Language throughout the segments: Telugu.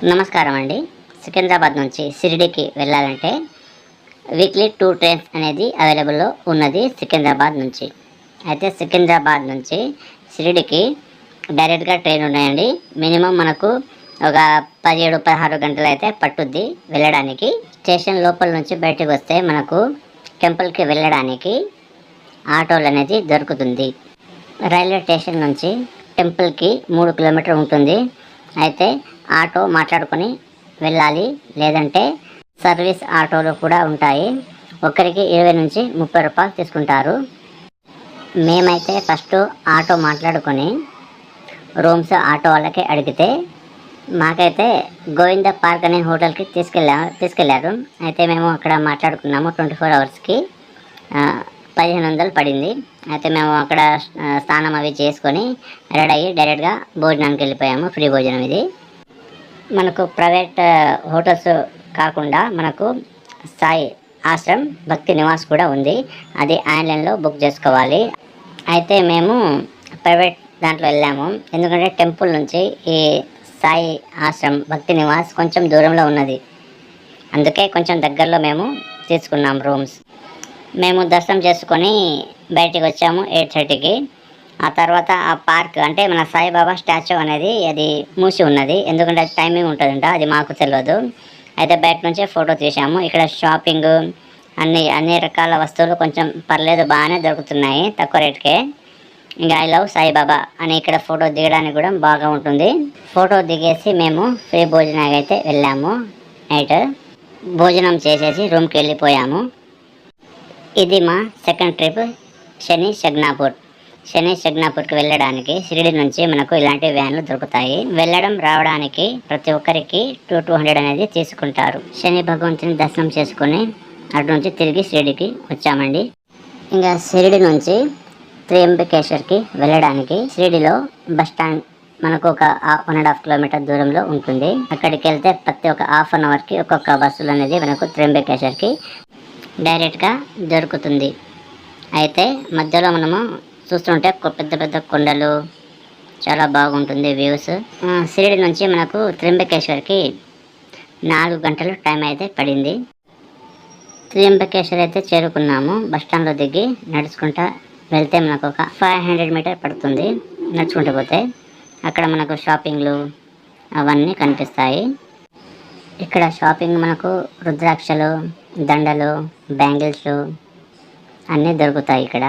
నమస్కారం అండి. సికింద్రాబాద్ నుంచి షిరిడీకి వెళ్ళాలంటే వీక్లీ 2 ట్రైన్స్ అనేది అవైలబుల్లో ఉన్నది సికింద్రాబాద్ నుంచి. అయితే సికింద్రాబాద్ నుంచి షిరిడీకి డైరెక్ట్గా ట్రైన్ ఉన్నాయండి. మినిమం మనకు ఒక 17-16 గంటలు అయితే పట్టుద్ది వెళ్ళడానికి. స్టేషన్ లోపల నుంచి బయటకు వస్తే మనకు టెంపుల్కి వెళ్ళడానికి ఆటోలు అనేది దొరుకుతుంది. రైల్వే స్టేషన్ నుంచి టెంపుల్కి 3 కిలోమీటర్ ఉంటుంది. అయితే ఆటో మాట్లాడుకొని వెళ్ళాలి, లేదంటే సర్వీస్ ఆటోలు కూడా ఉంటాయి. ఒక్కరికి 20 నుంచి 30 రూపాయలు తీసుకుంటారు. మేమైతే ఫస్ట్ ఆటో మాట్లాడుకొని రూమ్స్ ఆటో వాళ్ళకి అడిగితే మాకైతే గోవింద పార్క్ అనే హోటల్కి తీసుకెళ్ళారు. అయితే మేము అక్కడ మాట్లాడుకున్నాము. 24 అవర్స్కి 1500 పడింది. అయితే మేము అక్కడ స్నానం అవి చేసుకొని రెడీ అయ్యి డైరెక్ట్గా భోజనానికి వెళ్ళిపోయాము. ఫ్రీ భోజనం ఇది. మనకు ప్రైవేట్ హోటల్స్ కాకుండా మనకు సాయి ఆశ్రమ్ భక్తి నివాస్ కూడా ఉంది. అది ఆన్లైన్లో బుక్ చేసుకోవాలి. అయితే మేము ప్రైవేట్ దాంట్లో వెళ్ళాము. ఎందుకంటే టెంపుల్ నుంచి ఈ సాయి ఆశ్రమ్ భక్తి నివాస్ కొంచెం దూరంలో ఉన్నది. అందుకే కొంచెం దగ్గరలో మేము తీసుకున్నాం రూమ్స్. మేము దర్శనం చేసుకొని బయటికి వచ్చాము 8:30కి. ఆ తర్వాత ఆ పార్క్ అంటే మన సాయిబాబా స్టాచ్యూ అనేది అది మూసి ఉన్నది. ఎందుకంటే అది టైమింగ్ ఉంటుందంట, అది మాకు తెలియదు. అయితే బయట నుంచే ఫోటో తీసాము. ఇక్కడ షాపింగ్ అన్ని రకాల వస్తువులు కొంచెం పర్లేదు, బాగానే దొరుకుతున్నాయి తక్కువ రేటుకే. ఇంకా ఐ లవ్ సాయిబాబా అని ఇక్కడ ఫోటో దిగడానికి కూడా బాగా ఉంటుంది. ఫోటో దిగేసి మేము ఫ్రీ భోజనానికి అయితే వెళ్ళాము. నైట్ భోజనం చేసేసి రూమ్కి వెళ్ళిపోయాము. ఇది మా సెకండ్ ట్రిప్ శని షగ్నాపూర్కి వెళ్ళడానికి షిరిడి నుంచి మనకు ఇలాంటి వ్యాన్లు దొరుకుతాయి. వెళ్ళడం రావడానికి ప్రతి ఒక్కరికి 200 అనేది తీసుకుంటారు. శని భగవంతుని దర్శనం చేసుకుని అటు నుంచి తిరిగి షిరిడికి వచ్చామండి. ఇంకా షిరిడి నుంచి త్రయంబకేశ్వర్కి వెళ్ళడానికి షిరిడిలో బస్ స్టాండ్ మనకు ఒక 1.5 కిలోమీటర్ దూరంలో ఉంటుంది. అక్కడికి వెళ్తే ప్రతి ఒక హాఫ్ అన్ అవర్కి ఒక్కొక్క బస్సులు అనేది మనకు త్రయంబకేశ్వర్కి డైరెక్ట్గా దొరుకుతుంది. అయితే మధ్యలో మనము చూస్తుంటే పెద్ద పెద్ద కొండలు, చాలా బాగుంటుంది వ్యూస్. షిరిడి నుంచి మనకు త్రయంబకేశ్వర్కి 4 గంటలు టైం అయితే పడింది. త్రయంబకేశ్వర్ అయితే చేరుకున్నాము. బస్టాండ్లో దిగి నడుచుకుంటా వెళ్తే మనకు ఒక 500 మీటర్ పడుతుంది నడుచుకుంటూ పోతే. అక్కడ మనకు షాపింగ్లు అవన్నీ కనిపిస్తాయి. ఇక్కడ షాపింగ్ మనకు రుద్రాక్షలు, దండలు, బ్యాంగిల్స్ అన్నీ దొరుకుతాయి ఇక్కడ.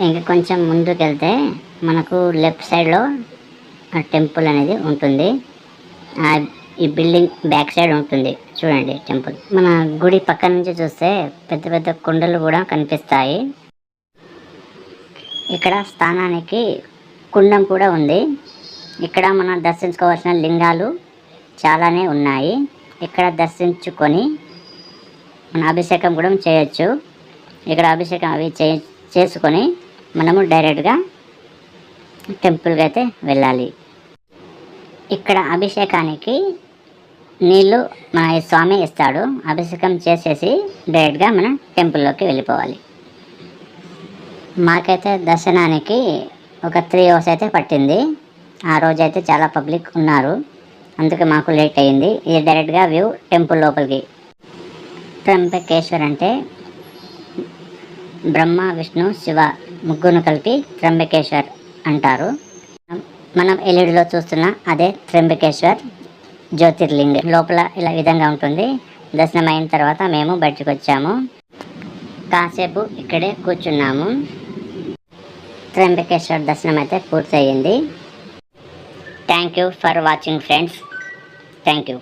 ఇంకా కొంచెం ముందుకు వెళ్తే మనకు లెఫ్ట్ సైడ్లో టెంపుల్ అనేది ఉంటుంది. ఈ బిల్డింగ్ బ్యాక్ సైడ్ ఉంటుంది చూడండి టెంపుల్. మన గుడి పక్క నుంచి చూస్తే పెద్ద పెద్ద కొండలు కూడా కనిపిస్తాయి. ఇక్కడ స్థానానికి కుండం కూడా ఉంది. ఇక్కడ మనం దర్శించుకోవాల్సిన లింగాలు చాలానే ఉన్నాయి. ఇక్కడ దర్శించుకొని మన అభిషేకం కూడా చేయొచ్చు. ఇక్కడ అభిషేకం అవి చేసుకొని మనము డైరెక్ట్గా టెంపుల్కి అయితే వెళ్ళాలి. ఇక్కడ అభిషేకానికి నీళ్ళు మన స్వామి ఇస్తాడు. అభిషేకం చేసేసి డైరెక్ట్గా మనం టెంపుల్లోకి వెళ్ళిపోవాలి. మాకైతే దర్శనానికి ఒక 3 అవర్స్ అయితే పట్టింది. ఆ రోజైతే చాలా పబ్లిక్ ఉన్నారు, అందుకే మాకు లేట్ అయ్యింది. ఇది డైరెక్ట్గా వ్యూ టెంపుల్ లోపలికి. త్రయంబకేశ్వర్ అంటే బ్రహ్మ, విష్ణు, శివ ముగ్గురును కలిపి త్రయంబకేశ్వర్ అంటారు. మనం ఎల్ఈడిలో చూస్తున్న అదే త్రయంబకేశ్వర్ జ్యోతిర్లింగ. లోపల ఇలా విధంగా ఉంటుంది. దర్శనం అయిన తర్వాత మేము బయటకు వచ్చాము. కాసేపు ఇక్కడే కూర్చున్నాము. త్రయంబకేశ్వర్ దర్శనం అయితే పూర్తి అయ్యింది. Thank you for watching friends. Thank you.